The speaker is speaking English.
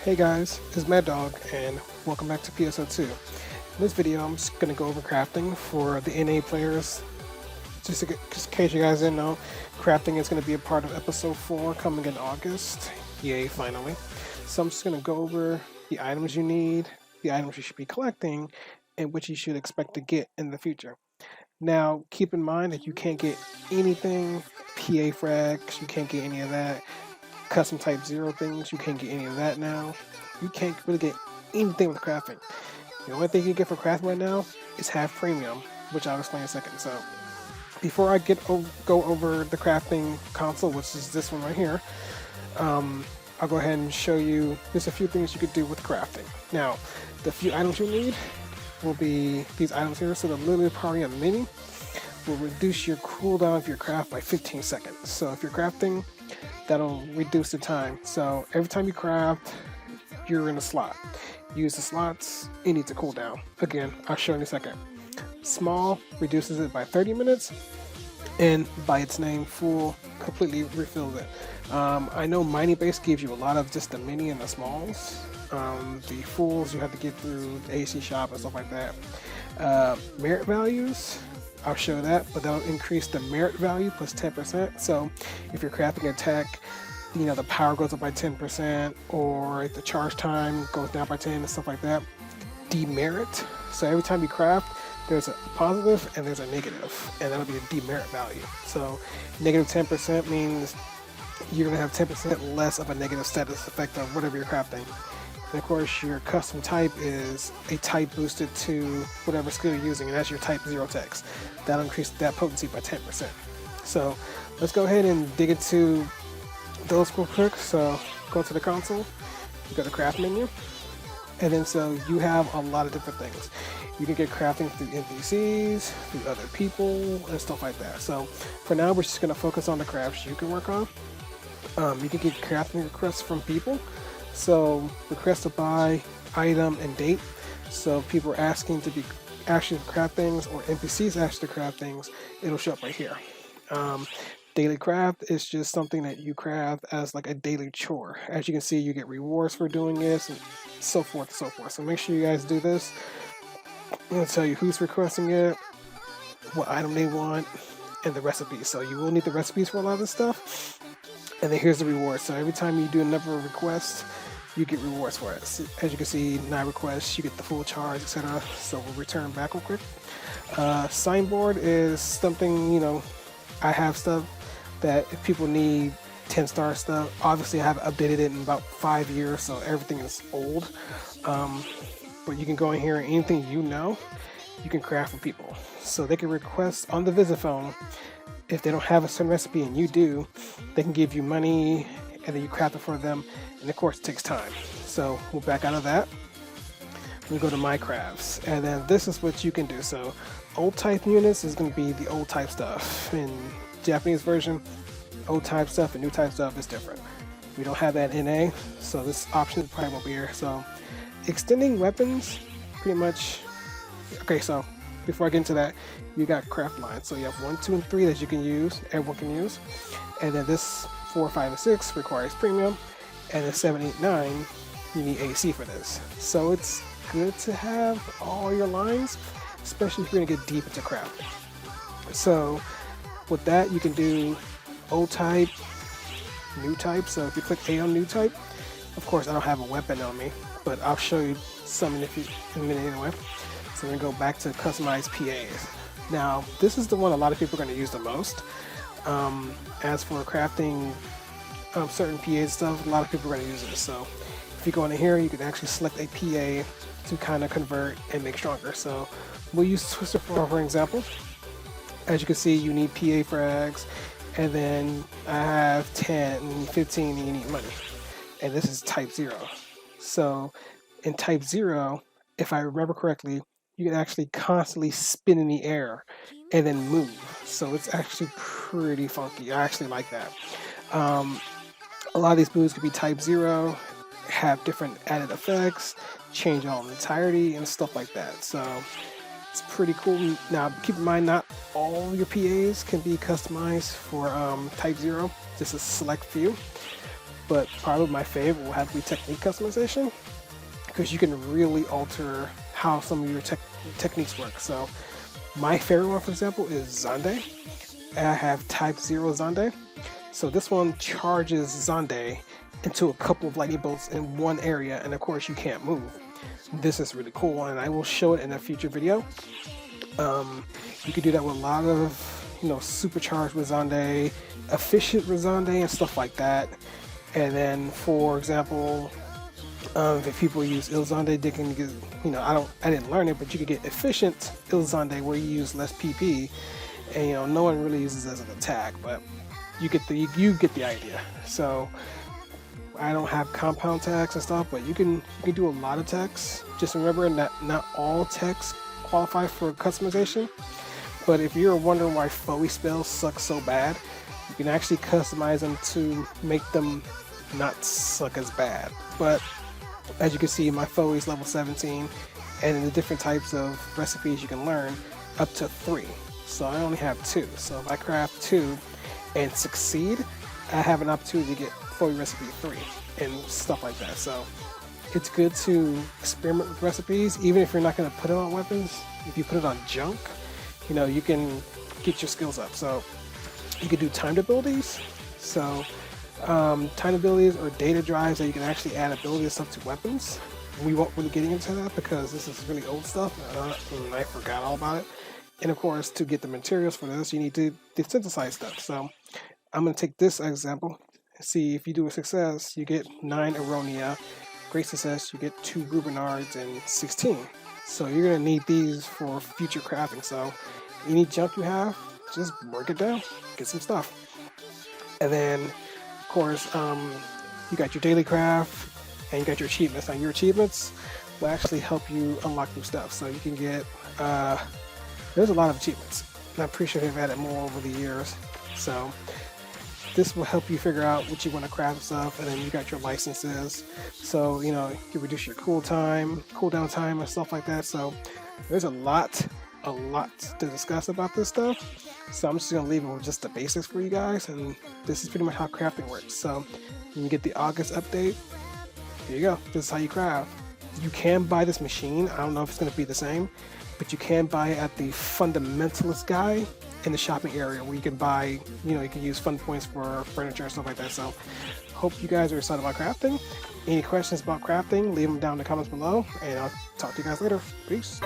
Hey guys, it's Mad Dog and welcome back to PSO 2. In this video I'm just going to go over crafting for the NA players. Just in case you guys didn't know, crafting is going to be a part of episode 4 coming in August. Yay, finally. So I'm just going to go over the items you need, the items you should be collecting, and what you should expect to get in the future. Now, keep in mind that you can't get anything PA frags, you can't get any of that. Custom type 0 things, you can't get any of that now. You can't really get anything with crafting. The only thing you get for crafting right now is half premium, which I'll explain in a second. So before I go over the crafting console, which is this one right here, I'll go ahead and show you just a few things you could do with crafting. Now, the few items you need will be these items here. So the Lily Party and Mini will reduce your cooldown of your craft by 15 seconds. So if you're crafting, that'll reduce the time. So every time you craft, you're in a slot. Use the slots, it needs a cooldown. Again, I'll show you in a second. Small reduces it by 30 minutes, and by its name, full completely refills it. I know mining base gives you a lot of just the mini and the smalls. The fulls you have to get through the AC shop and stuff like that. Merit values, I'll show that, but that'll increase the merit value plus 10%. So if you're crafting attack, the power goes up by 10%, or the charge time goes down by 10 and stuff like that. Demerit, so every time you craft, there's a positive and there's a negative, and that'll be a demerit value. So negative 10% means you're gonna have 10% less of a negative status effect on whatever you're crafting. And of course, your custom type is a type boosted to whatever skill you're using, and that's your type 0 text. That'll increase that potency by 10%. So let's go ahead and dig into those real quick. So go to the console, you go to craft menu, and then so you have a lot of different things. You can get crafting through NPCs, through other people, and stuff like that. So for now, we're just going to focus on the crafts you can work on. You can get crafting requests from people. So request to buy, item, and date. So if people are asking to be actually craft things, or NPCs ask to craft things, it'll show up right here. Daily craft is just something that you craft as like a daily chore. As you can see, you get rewards for doing this, and so forth and so forth. So make sure you guys do this. I'm going to tell you who's requesting it, what item they want, and the recipes. So you will need the recipes for a lot of this stuff. And then here's the rewards. So every time you do a number of requests, you get rewards for it. So as you can see, 9 requests, you get the full charge, etc. So we'll return back real quick. Signboard is something, I have stuff that if people need 10-star stuff, obviously I haven't updated it in about 5 years, so everything is old. But you can go in here and anything you can craft for people. So they can request on the visit phone. If they don't have a certain recipe and you do, they can give you money and then you craft it for them. And of course it takes time. So we'll back out of that. We go to My Crafts, and then this is what you can do. So old type units is going to be the old type stuff. In Japanese version, old type stuff and new type stuff is different. We don't have that in NA, so this option probably won't be here. So extending weapons, pretty much. Okay, so before I get into that, you got craft lines. So you have 1, 2, and 3 that you can use, everyone can use. And then this 4, 5, and 6 requires premium. And then 7, 8, 9, you need AC for this. So it's good to have all your lines, especially if you're gonna get deep into crafting. So with that, you can do old type, new type. So if you click A on new type, of course I don't have a weapon on me, but I'll show you some in a minute anyway. So we're gonna go back to customize PAs. Now this is the one a lot of people are gonna use the most. As for crafting certain PA stuff, a lot of people are gonna use this. So if you go into here, you can actually select a PA to kind of convert and make stronger. So we'll use Twister for example. As you can see, you need PA frags, and then I have 10, 15, and you need money. And this is type 0. So in type 0, if I remember correctly, you can actually constantly spin in the air and then move. So it's actually pretty funky. I actually like that. A lot of these moves could be type 0, have different added effects, change all entirety, and stuff like that. So it's pretty cool. Now, keep in mind, not all your PAs can be customized for type 0, just a select few. but probably my favorite will have to be technique customization, because you can really alter how some of your techniques work. So my favorite one, for example, is Zande. I have type 0 Zande. So this one charges Zande into a couple of lightning bolts in one area, and of course you can't move. This is really cool, and I will show it in a future video. You can do that with a lot of, supercharged with Zande, efficient with Zande, and stuff like that. And then, for example, if people use Ilzande, they can get, I didn't learn it, but you could get efficient Ilzande where you use less PP, and no one really uses it as an attack, but you get the idea. So I don't have compound tags and stuff, but you can do a lot of tags. Just remember that not all tags qualify for customization. But if you're wondering why Foe spells suck so bad, you can actually customize them to make them not suck as bad. But as you can see, my Foe is level 17, and in the different types of recipes you can learn, up to 3. So I only have 2. So if I craft 2 and succeed, I have an opportunity to get Foe recipe 3 and stuff like that. So it's good to experiment with recipes, even if you're not going to put it on weapons. If you put it on junk, you can get your skills up. So you can do timed abilities. So timed abilities or data drives that you can actually add ability stuff to weapons. We won't really get into that because this is really old stuff, and I forgot all about it. And of course, to get the materials for this, you need to synthesize stuff. So I'm going to take this example. See, if you do a success, you get 9 Aronia. Great success, you get 2 Rubinards and 16. So you're going to need these for future crafting. So any junk you have, just break it down, get some stuff. And then, of course, you got your daily craft and you got your achievements. Now, your achievements will actually help you unlock new stuff. So you can get, there's a lot of achievements. And I'm pretty sure they've added more over the years. So this will help you figure out what you want to craft stuff, and then you got your licenses. So, you reduce your cooldown time and stuff like that. So there's a lot to discuss about this stuff. So I'm just going to leave it with just the basics for you guys, and this is pretty much how crafting works. So when you get the August update, here you go. This is how you craft. You can buy this machine. I don't know if it's going to be the same, but you can buy it at the Fundamentalist guy in the shopping area, where you can buy, you can use fun points for furniture and stuff like that. So hope you guys are excited about crafting. Any questions about crafting, leave them down in the comments below, and I'll talk to you guys later. Peace.